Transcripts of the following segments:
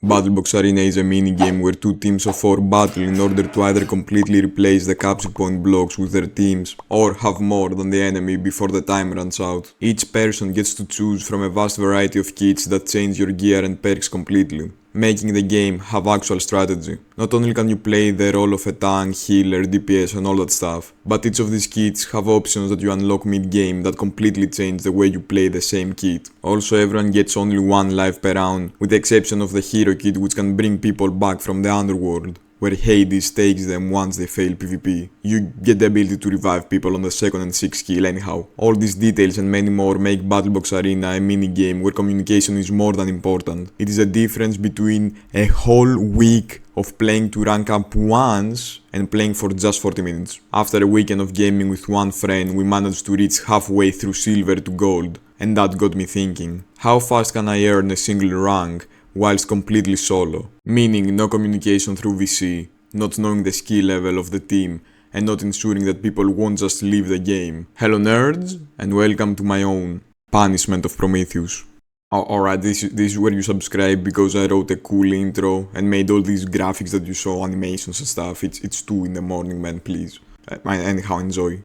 Battlebox Arena is a mini-game where two teams of 4 battle in order to either completely replace the capture point blocks with their teams, or have more than the enemy before the time runs out. Each person gets to choose from a vast variety of kits that change your gear and perks completely, making the game have actual strategy. Not only can you play the role of a tank, healer, DPS and all that stuff, but each of these kits have options that you unlock mid-game that completely change the way you play the same kit. Also, everyone gets only one life per round, with the exception of the hero kit, which can bring people back from the underworld, where Hades takes them once they fail PvP. You get the ability to revive people on the 2nd and 6th skill anyhow. All these details and many more make Battlebox Arena a mini-game where communication is more than important. It is the difference between a whole week of playing to rank up once and playing for just 40 minutes. After a weekend of gaming with one friend, we managed to reach halfway through silver to gold, and that got me thinking, how fast can I earn a single rank whilst completely solo, meaning no communication through VC, not knowing the skill level of the team, and not ensuring that people won't just leave the game. Hello nerds, and welcome to my own punishment of Prometheus. Alright, this is where you subscribe because I wrote a cool intro and made all these graphics that you saw, animations and stuff. It's 2 in the morning, man, please. Anyhow, enjoy.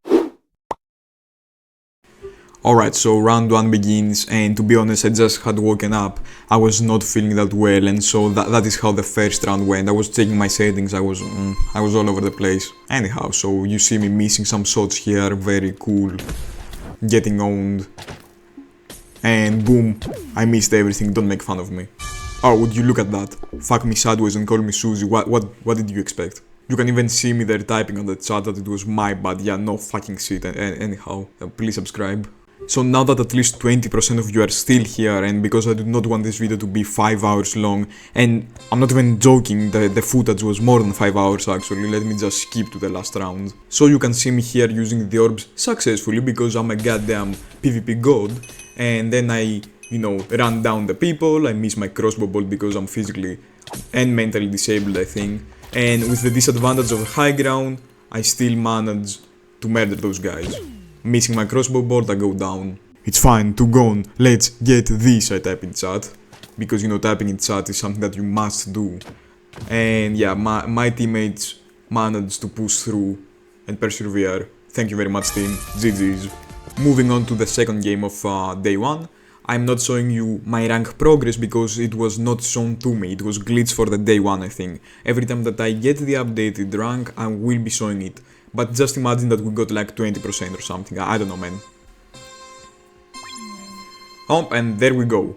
Alright, so round 1 begins, and to be honest, I just had woken up. I was not feeling that well, and so that is how the first round went. I was checking my settings, I was all over the place. Anyhow, so you see me missing some shots here, very cool. Getting owned. And boom, I missed everything, don't make fun of me. Oh, would you look at that? Fuck me sideways and call me Susie, what did you expect? You can even see me there typing on the chat that it was my bad, yeah, no fucking shit, anyhow, please subscribe. So now that at least 20% of you are still here, and because I do not want this video to be 5 hours long, and I'm not even joking, the footage was more than 5 hours actually, let me just skip to the last round. So you can see me here using the orbs successfully because I'm a goddamn PvP god, and then I, run down the people, I miss my crossbow bolt because I'm physically and mentally disabled I think, and with the disadvantage of the high ground, I still manage to murder those guys. Missing my crossbow bolt, I go down. It's fine, 2 gone, let's get this, I type in chat. Because typing in chat is something that you must do. And yeah, my teammates managed to push through and persevere. Thank you very much team, GG's. Moving on to the second game of day 1. I'm not showing you my rank progress because it was not shown to me, it was glitched for the day 1 I think. Every time that I get the updated rank, I will be showing it. But just imagine that we got like 20% or something, I don't know man. Oh, and there we go.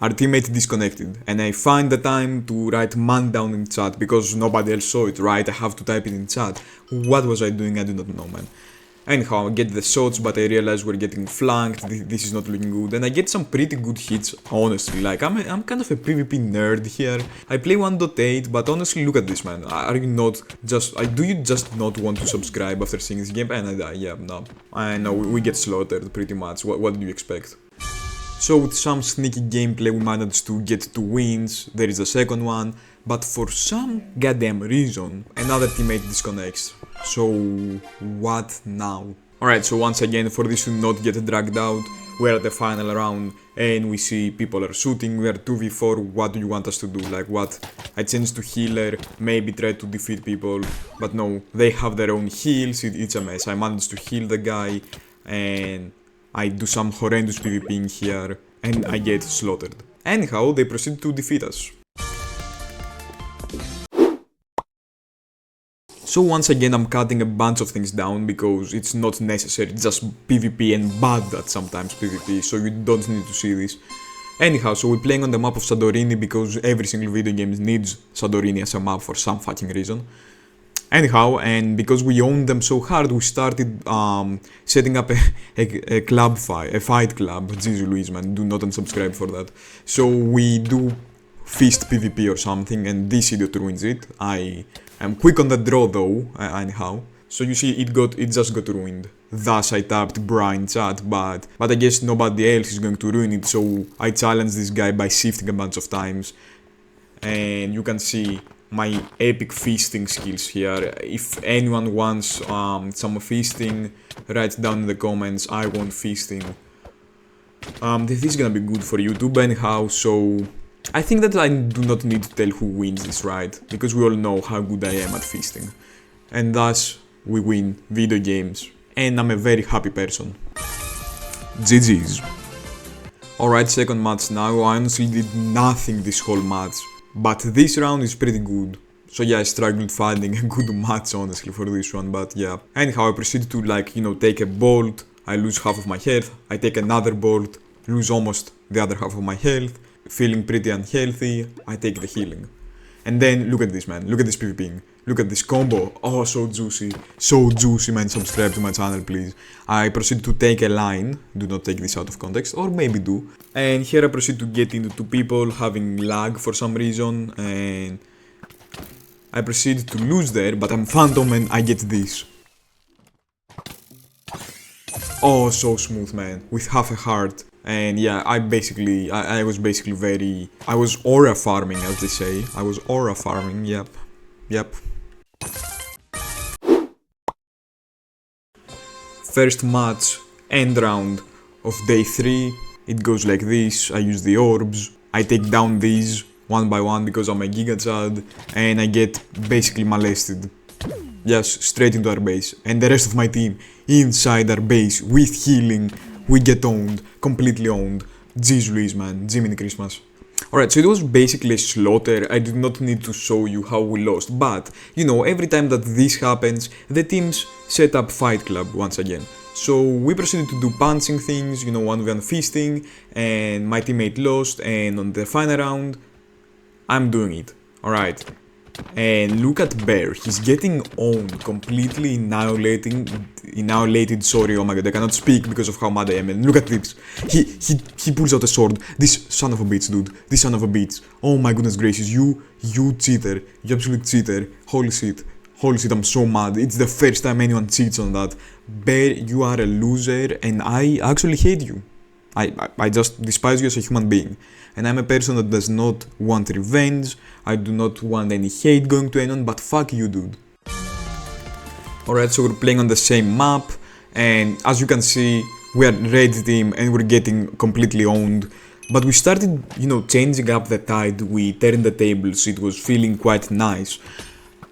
Our teammate disconnected, and I find the time to write man down in chat because nobody else saw it, right? I have to type it in chat. What was I doing? I do not know man. Anyhow, I get the shots, but I realize we're getting flanked, this is not looking good, and I get some pretty good hits, honestly, like, I'm kind of a PvP nerd here. I play 1.8, but honestly, look at this, man. Are you not just, do you just not want to subscribe after seeing this game? And I die, yeah, no. I know, we get slaughtered, pretty much, what did you expect? So with some sneaky gameplay we managed to get 2 wins, there is a second one, but for some goddamn reason, another teammate disconnects. So what now? Alright, so once again, for this to not get dragged out, we're at the final round and we see people are shooting, we are 2v4, what do you want us to do? Like what? I changed to healer, maybe try to defeat people, but no, they have their own heals, it's a mess. I managed to heal the guy and I do some horrendous PvP in here and I get slaughtered. Anyhow, they proceed to defeat us. So once again I'm cutting a bunch of things down because it's not necessary, it's just PvP and bad at sometimes PvP, so you don't need to see this. Anyhow, so we're playing on the map of Santorini because every single video game needs Santorini as a map for some fucking reason. Anyhow, and because we owned them so hard, we started setting up a club fight, a fight club. Jeez Louise, man, do not unsubscribe for that. So we do fist PvP or something, and this idiot ruins it. I am quick on the draw though, anyhow. So you see, it just got ruined. Thus I tapped bra in chat, but I guess nobody else is going to ruin it, so I challenged this guy by shifting a bunch of times. And you can see my epic feasting skills here. If anyone wants some feasting, write down in the comments, I want feasting. This is gonna be good for YouTube anyhow, so I think that I do not need to tell who wins this, right? Because we all know how good I am at feasting. And thus, we win video games. And I'm a very happy person. GG's. Alright, second match now. I honestly did nothing this whole match. But this round is pretty good. So yeah, I struggled finding a good match honestly for this one, but yeah. Anyhow, I proceed to take a bolt, I lose half of my health, I take another bolt, lose almost the other half of my health, feeling pretty unhealthy, I take the healing. And then, look at this man, look at this PvPing, look at this combo, oh so juicy man, subscribe to my channel please. I proceed to take a line, do not take this out of context, or maybe do. And here I proceed to get into two people having lag for some reason, and I proceed to lose there, but I'm Phantom and I get this. Oh, so smooth man, with half a heart. And yeah, I was aura farming as they say. I was aura farming, yep. First match, end round of day 3. It goes like this, I use the orbs, I take down these one by one because I'm a Giga Chad, and I get basically molested. Yes, straight into our base. And the rest of my team inside our base with healing. We get owned, completely owned. Jeez Louise man, Jiminy Christmas. Alright, so it was basically a slaughter. I did not need to show you how we lost, but every time that this happens, the teams set up Fight Club once again. So we proceeded to do punching things, 1v1 feasting, and my teammate lost, and on the final round, I'm doing it. Alright. And look at Bear, he's getting owned, completely annihilated, sorry, oh my god, I cannot speak because of how mad I am, and look at this, he pulls out a sword, this son of a bitch, dude, this son of a bitch, oh my goodness gracious, you cheater, you absolute cheater, holy shit, I'm so mad, it's the first time anyone cheats on that. Bear, you are a loser, and I actually hate you. I just despise you as a human being. And I'm a person that does not want revenge, I do not want any hate going to anyone, but fuck you, dude. Alright, so we're playing on the same map, and as you can see, we are red team and we're getting completely owned. But we started, changing up the tide, we turned the tables, it was feeling quite nice.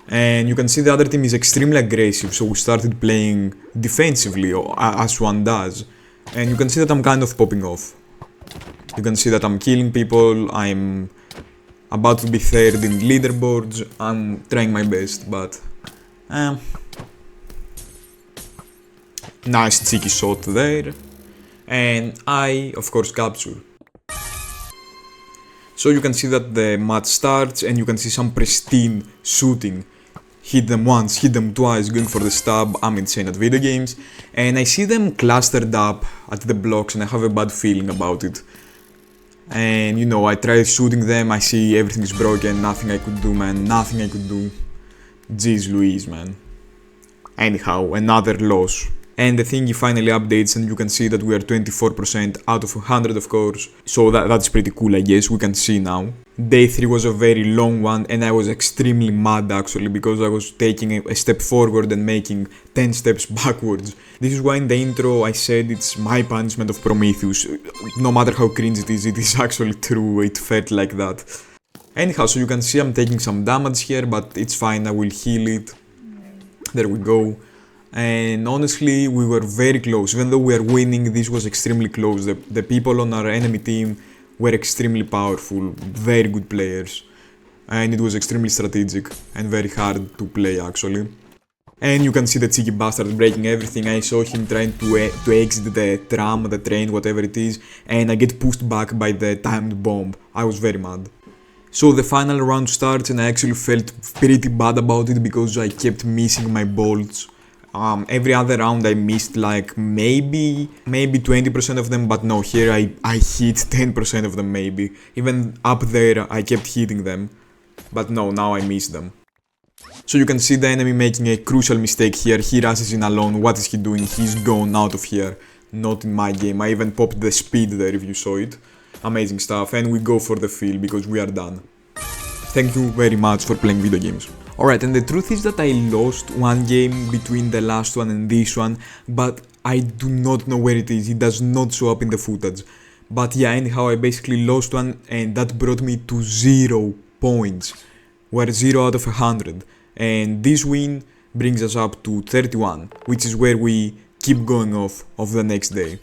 And you can see the other team is extremely aggressive, so we started playing defensively, as one does. And you can see that I'm kind of popping off. You can see that I'm killing people, I'm about to be third in leaderboards, I'm trying my best, but... Nice cheeky shot there. And I, of course, capture. So you can see that the match starts and you can see some pristine shooting. Hit them once, hit them twice, going for the stab, I'm insane at video games. And I see them clustered up at the blocks and I have a bad feeling about it. And I try shooting them, I see everything is broken, nothing I could do man, nothing I could do. Jeez Louise man. Anyhow, another loss. And the thingy finally updates and you can see that we are 24% out of 100 of course. So that's pretty cool I guess, we can see now. Day 3 was a very long one and I was extremely mad actually because I was taking a step forward and making 10 steps backwards. This is why in the intro I said it's my punishment of Prometheus. No matter how cringe it is actually true, it felt like that. Anyhow, so you can see I'm taking some damage here, but it's fine, I will heal it. There we go. And honestly, we were very close. Even though we are winning, this was extremely close. The people on our enemy team were extremely powerful, very good players. And it was extremely strategic and very hard to play actually. And you can see the cheeky bastard breaking everything. I saw him trying to exit the tram, the train, whatever it is. And I get pushed back by the timed bomb. I was very mad. So the final round starts and I actually felt pretty bad about it because I kept missing my bolts. Every other round I missed like maybe 20% of them, but no, here I hit 10% of them maybe. Even up there I kept hitting them, but no, now I missed them. So you can see the enemy making a crucial mistake here. He rushes in alone. What is he doing? He's gone out of here. Not in my game. I even popped the speed there if you saw it. Amazing stuff, and we go for the field because we are done. Thank you very much for playing video games. Alright, and the truth is that I lost one game between the last one and this one, but I do not know where it is, it does not show up in the footage. But yeah, anyhow, I basically lost one, and that brought me to 0 points. We're 0 out of 100. And this win brings us up to 31, which is where we keep going off of the next day.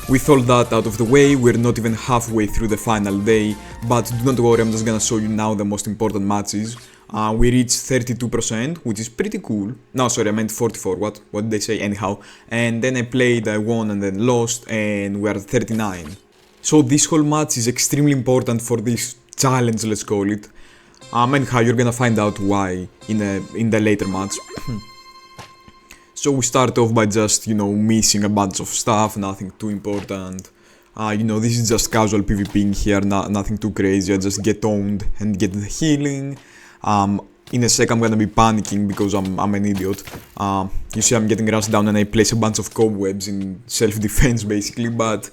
With all that out of the way, we're not even halfway through the final day, but do not worry, I'm just gonna show you now the most important matches. We reached 32%, which is pretty cool. No, sorry, I meant 44, what did they say anyhow? And then I played, I won and then lost, and we're at 39. So this whole match is extremely important for this challenge, let's call it. Anyhow, you're gonna find out why in the later match. So we start off by just, missing a bunch of stuff, nothing too important. This is just casual PvPing here, nothing too crazy. I just get owned and get the healing. In a sec I'm gonna be panicking because I'm an idiot. You see I'm getting rushed down and I place a bunch of cobwebs in self-defense basically, but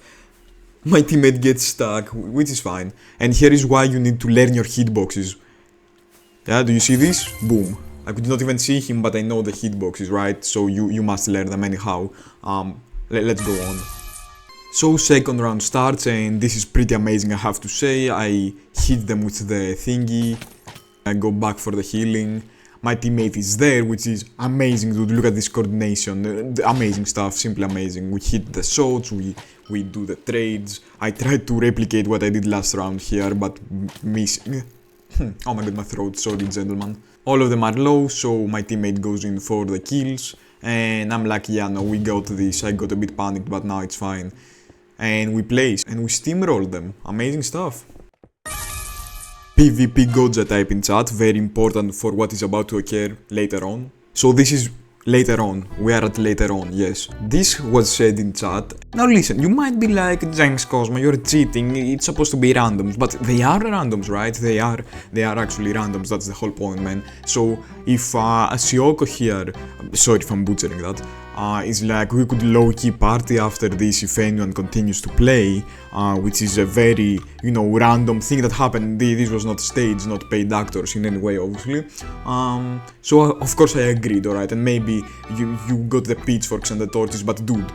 my teammate gets stuck, which is fine. And here is why you need to learn your hitboxes. Yeah, do you see this? Boom. I could not even see him, but I know the hitboxes, right? So you must learn them anyhow. Let's go on. So second round starts, and this is pretty amazing, I have to say. I hit them with the thingy. I go back for the healing. My teammate is there, which is amazing, dude. Look at this coordination. Amazing stuff, simply amazing. We hit the shots, we do the trades. I tried to replicate what I did last round here, but missing. Oh my god, my throat, sorry gentlemen. All of them are low, so my teammate goes in for the kills. And I'm like, yeah, no, we got this. I got a bit panicked, but now it's fine. And we place, and we steamrolled them. Amazing stuff. PvP Goja type in chat, very important for what is about to occur later on. So this is later on, we are at later on, yes. This was said in chat. Now listen, you might be like, JamesKosmo, you're cheating, it's supposed to be randoms, but they are randoms, right? They are actually randoms, that's the whole point, man. So if Sioko here, sorry if I'm butchering that, is like, we could low-key party after this if anyone continues to play, which is a very, random thing that happened. This was not staged, not paid actors in any way, obviously. So of course I agreed, alright, and maybe you got the pitchforks and the torches, but dude,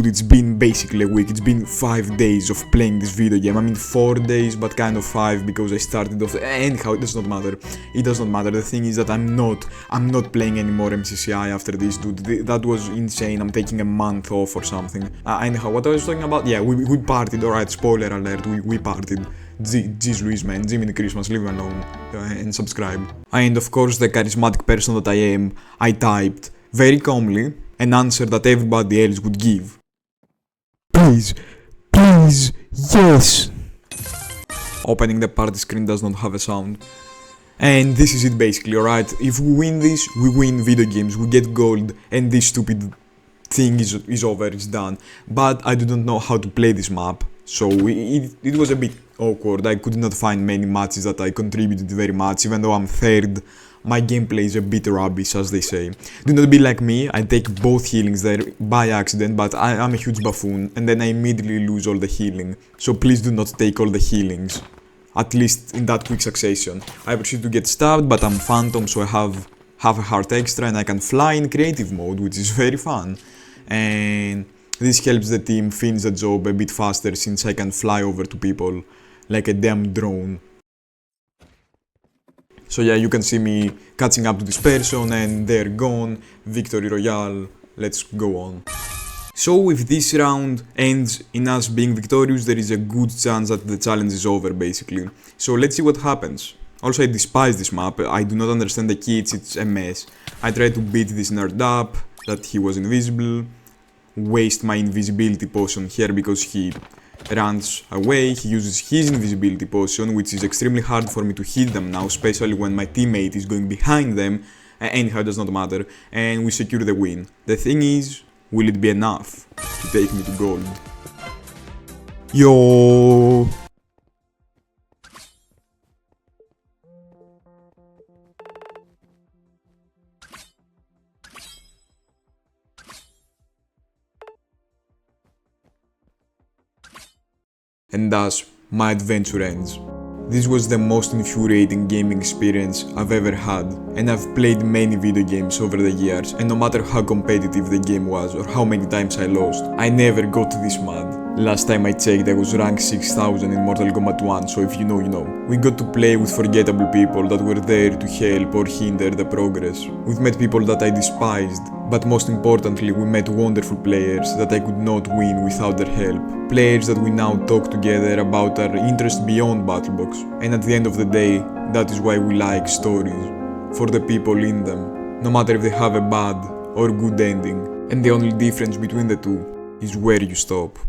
it's been basically a week. It's been 5 days of playing this video game. I mean 4 days, but kind of 5 because I started off. Anyhow, it does not matter. It does not matter. The thing is that I'm not playing any more MCCI after this, dude. That was insane. I'm taking a month off or something. Anyhow, what I was talking about? Yeah, we partied. Alright, spoiler alert. We partied. Jeez Louise, man, Jimmy Christmas, leave me alone, and subscribe. And of course, the charismatic person that I am, I typed very calmly an answer that everybody else would give. Please, yes! Opening the party screen does not have a sound. And this is it basically, alright? If we win this, we win video games, we get gold, and this stupid thing is over, it's done. But I do not know how to play this map, so it was a bit awkward. I could not find many matches that I contributed very much, even though I'm third. My gameplay is a bit rubbish, as they say. Do not be like me, I take both healings there by accident, but I'm a huge buffoon, and then I immediately lose all the healing. So please do not take all the healings, at least in that quick succession. I proceed to get stabbed, but I'm phantom, so I have half a heart extra, and I can fly in creative mode, which is very fun. And this helps the team finish the job a bit faster, since I can fly over to people like a damn drone. So yeah, you can see me catching up to this person and they're gone, victory royale, let's go on. So if this round ends in us being victorious, there is a good chance that the challenge is over basically. So let's see what happens. Also, I despise this map, I do not understand the kits, it's a mess. I tried to beat this nerd up, that he was invisible, waste my invisibility potion here because he runs away, he uses his invisibility potion, which is extremely hard for me to hit them now, especially when my teammate is going behind them. Anyhow, it does not matter, and we secure the win. The thing is, will it be enough to take me to gold? Yo! and thus my adventure ends. This was the most infuriating gaming experience I've ever had, and I've played many video games over the years, and no matter how competitive the game was or how many times I lost, I never got this mad. Last time I checked I was ranked 6000 in Mortal Kombat 1, so if you know, you know. We got to play with forgettable people that were there to help or hinder the progress. We've met people that I despised, but most importantly we met wonderful players that I could not win without their help. Players that we now talk together about our interest beyond BattleBox. And at the end of the day, that is why we like stories. For the people in them, no matter if they have a bad or good ending. And the only difference between the two is where you stop.